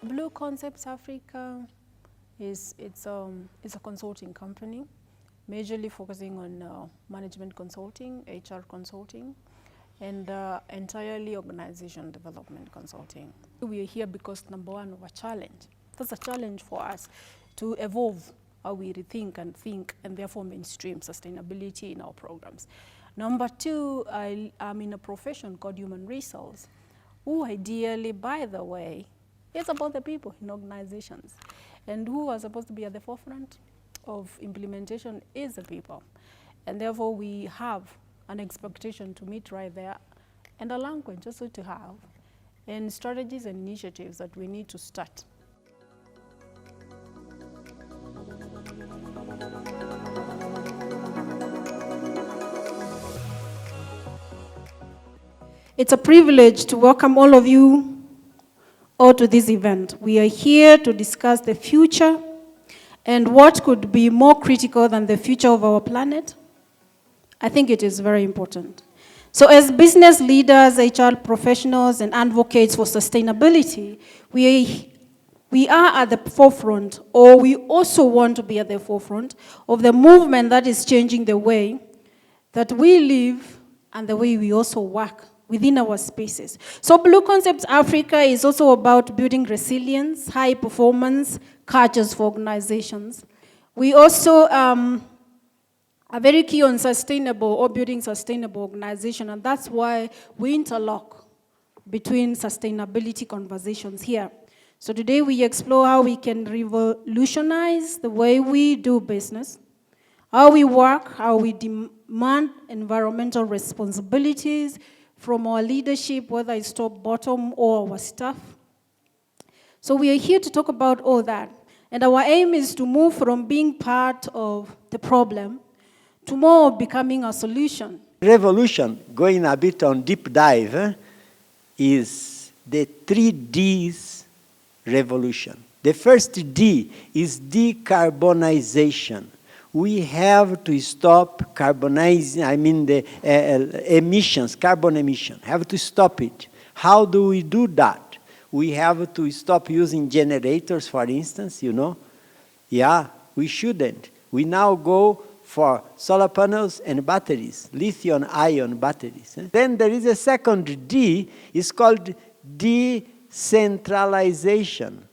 Blue Concepts Africa it's a consulting company, majorly focusing on management consulting, HR consulting, and entirely organization development consulting. We are here because number one, of a challenge. That's a challenge for us to evolve how we rethink and think, and therefore mainstream sustainability in our programs. Number two, I'm in a profession called human resource, who ideally, by the way, it's about the people in organizations. And who are supposed to be at the forefront of implementation is the people. And therefore we have an expectation to meet right there, and a language also to have, and strategies and initiatives that we need to start. It's a privilege to welcome all of you all to this event. We are here to discuss the future, and what could be more critical than the future of our planet? I think it is very important. So as business leaders, HR professionals, and advocates for sustainability, we are at the forefront, or we also want to be at the forefront of the movement that is changing the way that we live and the way we also work within our spaces. So Blue Concepts Africa is also about building resilience, high performance cultures for organizations. We also are very key on sustainable or building sustainable organization, and that's why we interlock between sustainability conversations here. So today we explore how we can revolutionize the way we do business, how we work, how we demand environmental responsibilities from our leadership, whether it's top, bottom, or our staff. So we are here to talk about all that. And our aim is to move from being part of the problem to more of becoming a solution. Revolution, going a bit on deep dive, is the 3Ds revolution. The first D is decarbonization. We have to stop carbonizing, the emissions, carbon emission, have to stop it. How do we do that? We have to stop using generators, for instance, Yeah, we shouldn't. We now go for solar panels and batteries, lithium-ion batteries. Then there is a second D, it's called decentralization.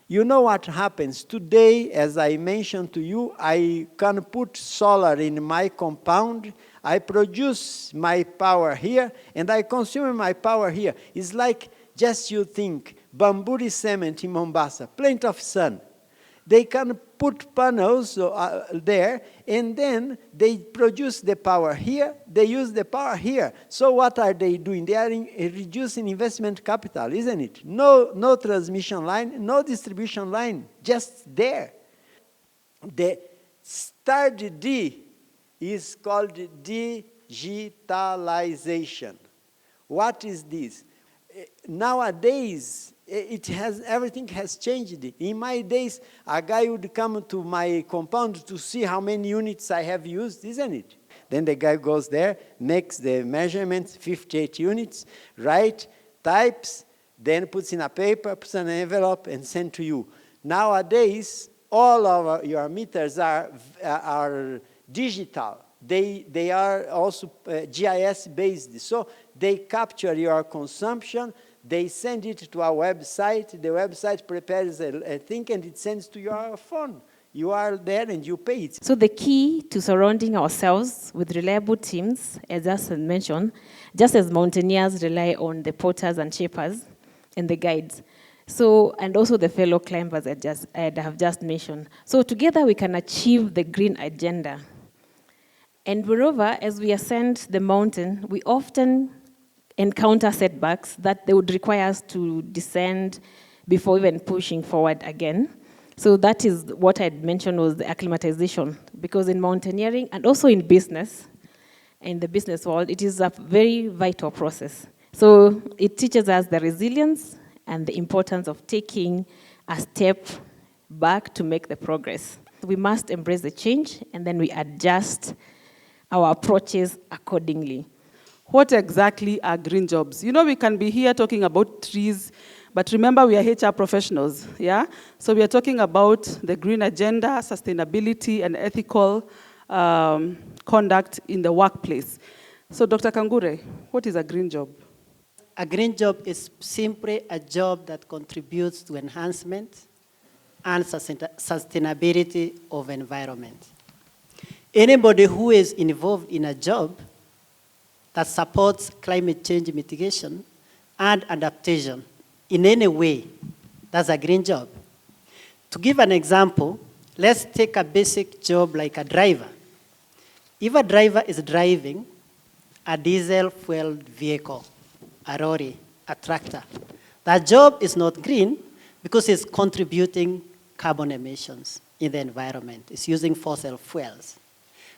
You know what happens today, as I mentioned to you, I can put solar in my compound, I produce my power here, and I consume my power here. It's like, just you think, Bamburi cement in Mombasa, plenty of sun. They can put panels there, and then they produce the power here, they use the power here. So what are they doing? They are reducing investment capital, isn't it? No transmission line, no distribution line, just there. The third D is called digitalization. What is this? Nowadays, everything has changed. In my days, a guy would come to my compound to see how many units I have used, isn't it? Then the guy goes there, makes the measurements, 58 units, writes, types, then puts in a paper, puts in an envelope, and sends to you. Nowadays, all of your meters are digital. They are also GIS-based, so they capture your consumption, they send it to our website, the website prepares a thing, and it sends to your phone. You are there and you pay it. So the key to surrounding ourselves with reliable teams, as Justin mentioned, just as mountaineers rely on the porters and shapers and the guides. So, and also the fellow climbers I have just mentioned. So together we can achieve the green agenda. And moreover, as we ascend the mountain, we often encounter setbacks that they would require us to descend before even pushing forward again. So that is what I had mentioned was the acclimatization, because in mountaineering and also in business, in the business world, it is a very vital process. So it teaches us the resilience and the importance of taking a step back to make the progress. We must embrace the change, and then we adjust our approaches accordingly. What exactly are green jobs? You know, we can be here talking about trees, but remember we are HR professionals, yeah? So we are talking about the green agenda, sustainability, and ethical conduct in the workplace. So Dr. Kangure, what is a green job? A green job is simply a job that contributes to enhancement and sustainability of environment. Anybody who is involved in a job that supports climate change mitigation and adaptation in any way, that's a green job. To give an example, let's take a basic job like a driver. If a driver is driving a diesel-fueled vehicle, a lorry, a tractor, that job is not green because it's contributing carbon emissions in the environment. It's using fossil fuels.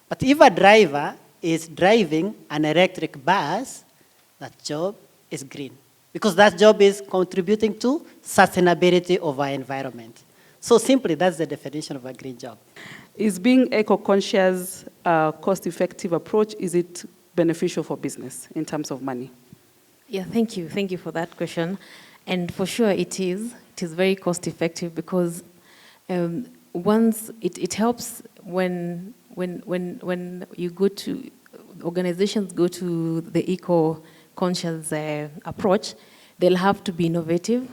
But if a driver is driving an electric bus, that job is green because that job is contributing to sustainability of our environment. So simply, that's the definition of a green job. Is being eco-conscious a cost-effective approach? Is it beneficial for business in terms of money? Yeah, thank you. Thank you for that question. And for sure it is. It is very cost-effective because once it helps when you go to, organizations go to the eco-conscious approach, they'll have to be innovative,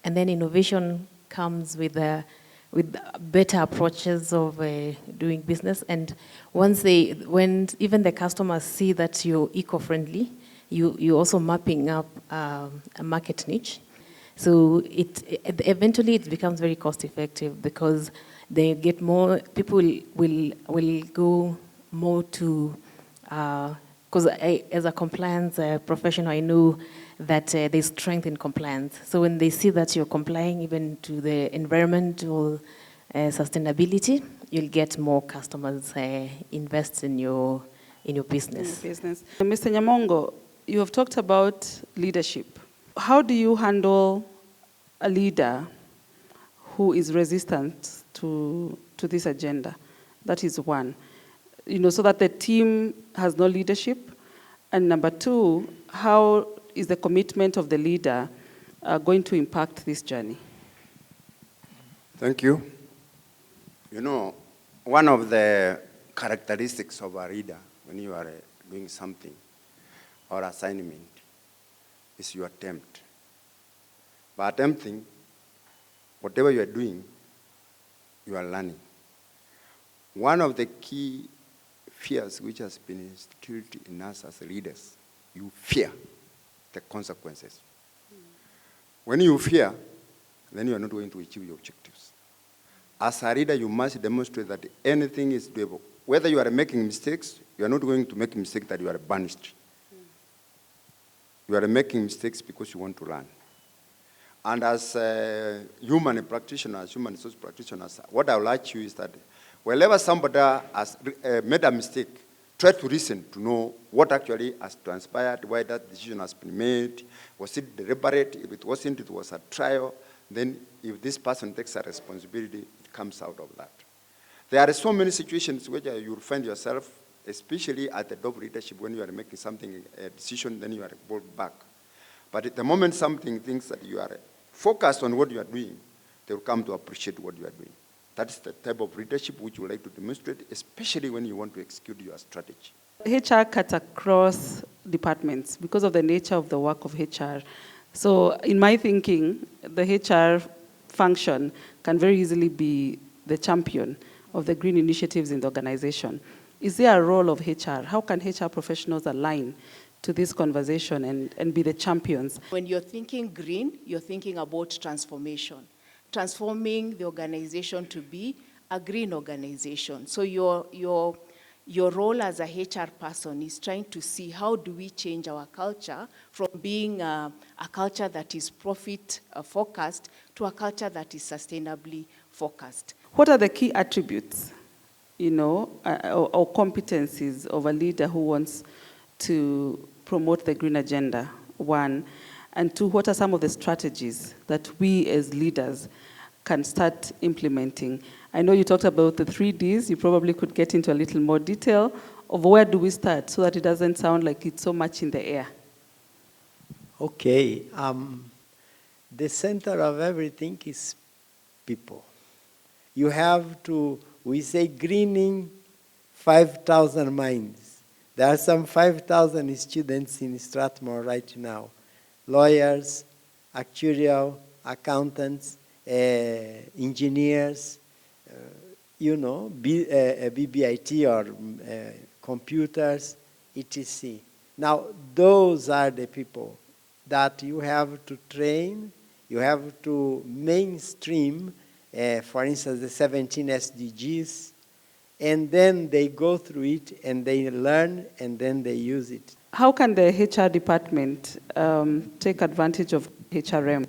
and then innovation comes with better approaches of doing business. And when even the customers see that you're eco-friendly, you're also mapping up a market niche. So eventually it becomes very cost-effective because they get more, people will go more to, because as a compliance professional, I know that there's strength in compliance. So when they see that you're complying even to the environmental sustainability, you'll get more customers invest in your business. Mr. Nyamongo, you have talked about leadership. How do you handle a leader who is resistant to this agenda? That is one. So that the team has no leadership. And number two, how is the commitment of the leader going to impact this journey? Thank you. One of the characteristics of a leader when you are doing something or assignment is you attempt. By attempting, whatever you are doing, you are learning. One of the key fears which has been instilled in us as leaders, you fear the consequences. When you fear, then you are not going to achieve your objectives. As a leader, you must demonstrate that anything is doable. Whether you are making mistakes, you are not going to make mistakes that you are banished. You are making mistakes because you want to learn. And as human practitioners, human resource practitioners, what I will urge you is that whenever somebody has made a mistake, try to listen to know what actually has transpired, why that decision has been made. Was it deliberate? If it wasn't, it was a trial. Then if this person takes a responsibility, it comes out of that. There are so many situations where you will find yourself, especially at the top leadership, when you are making something, a decision, then you are brought back. But at the moment something thinks that you are focused on what you are doing, they will come to appreciate what you are doing. That is the type of leadership which you would like to demonstrate, especially when you want to execute your strategy. HR cuts across departments because of the nature of the work of HR. So in my thinking, the HR function can very easily be the champion of the green initiatives in the organization. Is there a role of HR? How can HR professionals align to this conversation and be the champions? When you're thinking green, you're thinking about transformation. Transforming the organization to be a green organization. So your role as a HR person is trying to see how do we change our culture from being a culture that is profit focused to a culture that is sustainably focused. What are the key attributes, or competencies of a leader who wants to promote the green agenda? One. And two, what are some of the strategies that we as leaders can start implementing? I know you talked about the 3Ds. You probably could get into a little more detail of where do we start so that it doesn't sound like it's so much in the air. Okay. The center of everything is people. You have to, we say greening 5,000 minds. There are some 5,000 students in Strathmore right now. Lawyers, actuarial, accountants, engineers, BBIT or computers, etc. Now, those are the people that you have to train, you have to mainstream, for instance, the 17 SDGs, and then they go through it and they learn and then they use it. How can the HR department take advantage of HRM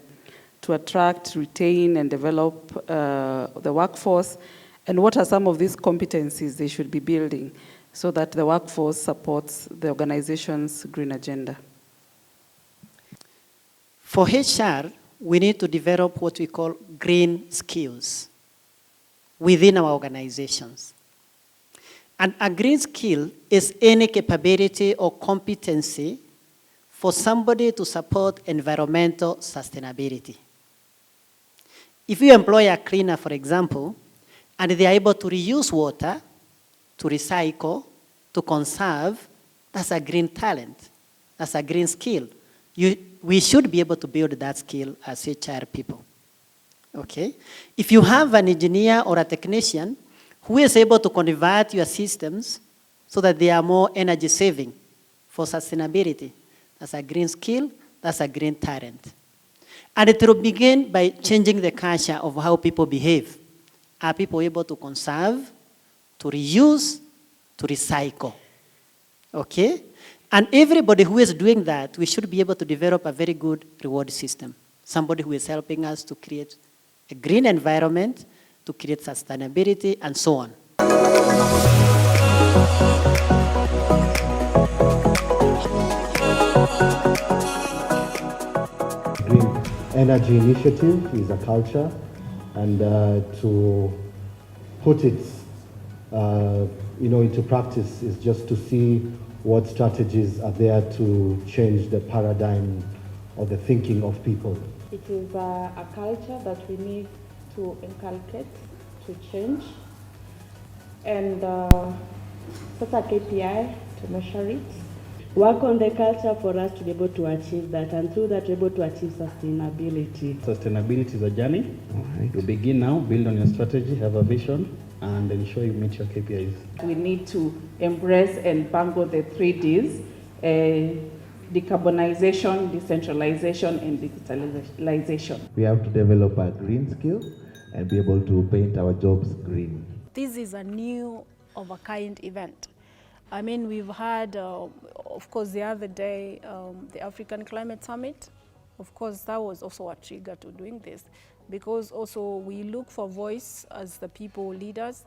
to attract, retain, and develop the workforce? And what are some of these competencies they should be building so that the workforce supports the organization's green agenda? For HR, we need to develop what we call green skills within our organizations. And a green skill is any capability or competency for somebody to support environmental sustainability. If you employ a cleaner, for example, and they are able to reuse water, to recycle, to conserve, that's a green talent. That's a green skill. We should be able to build that skill as HR people. Okay? If you have an engineer or a technician who is able to convert your systems so that they are more energy saving for sustainability, that's a green skill, that's a green talent. And it will begin by changing the culture of how people behave. Are people able to conserve, to reuse, to recycle? Okay? And everybody who is doing that, we should be able to develop a very good reward system. Somebody who is helping us to create a green environment, to create sustainability, and so on. Green Energy Initiative is a culture, and to put it into practice is just to see what strategies are there to change the paradigm or the thinking of people. It is a culture that we need to inculcate, to change, and set a KPI to measure it. Work on the culture for us to be able to achieve that, and through that we're able to achieve sustainability. Sustainability is a journey. You begin now, build on your strategy, have a vision, and ensure you meet your KPIs. We need to embrace and bungle the 3Ds, decarbonization, decentralization, and digitalization. We have to develop a green skill and be able to paint our jobs green. This is a new of a kind event. I mean, we've had, of course, the other day, the African Climate Summit. Of course, that was also a trigger to doing this, because also we look for voice as the people leaders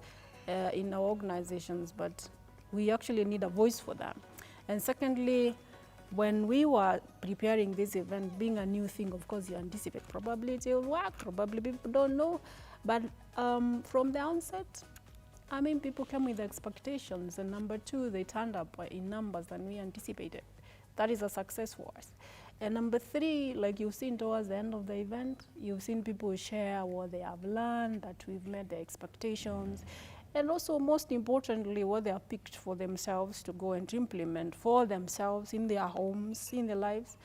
in our organizations, but we actually need a voice for them. And secondly, when we were preparing this event, being a new thing, of course, you anticipate probably it will work, probably people don't know. But from the onset, I mean, people came with expectations. And number two, they turned up in numbers than we anticipated. That is a success for us. And number three, like you've seen towards the end of the event, you've seen people share what they have learned, that we've met their expectations. And also, most importantly, what they have picked for themselves to go and implement for themselves in their homes, in their lives,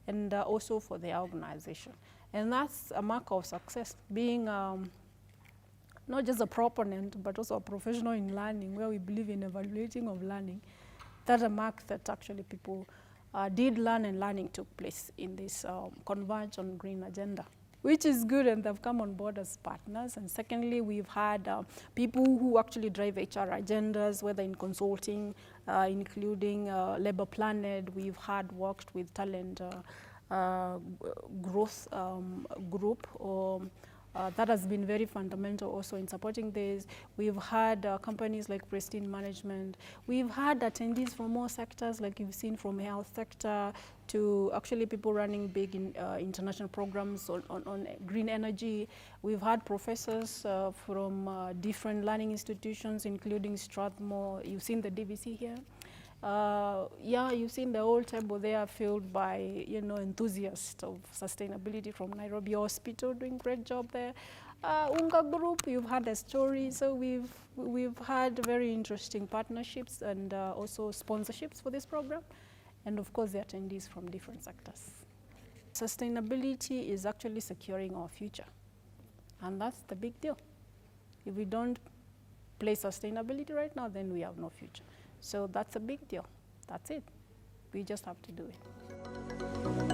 and also for their organization. And that's a mark of success, being not just a proponent, but also a professional in learning, where we believe in evaluating of learning. That's a mark that actually people did learn, and learning took place in this Converge on Green Agenda, which is good, and they've come on board as partners. And secondly, we've had people who actually drive HR agendas, whether in consulting, including Labor Planet. We've had worked with talent growth group, or That has been very fundamental also in supporting this. We've had companies like Pristine Management. We've had attendees from all sectors, like you've seen, from health sector to actually people running big international programs on green energy. We've had professors from different learning institutions, including Strathmore. You've seen the DVC here. Yeah, you've seen the whole table there filled by, enthusiasts of sustainability from Nairobi Hospital doing great job there. Unga Group, you've had a story. So we've had very interesting partnerships and also sponsorships for this program. And of course, the attendees from different sectors. Sustainability is actually securing our future. And that's the big deal. If we don't play sustainability right now, then we have no future. So that's a big deal. That's it. We just have to do it.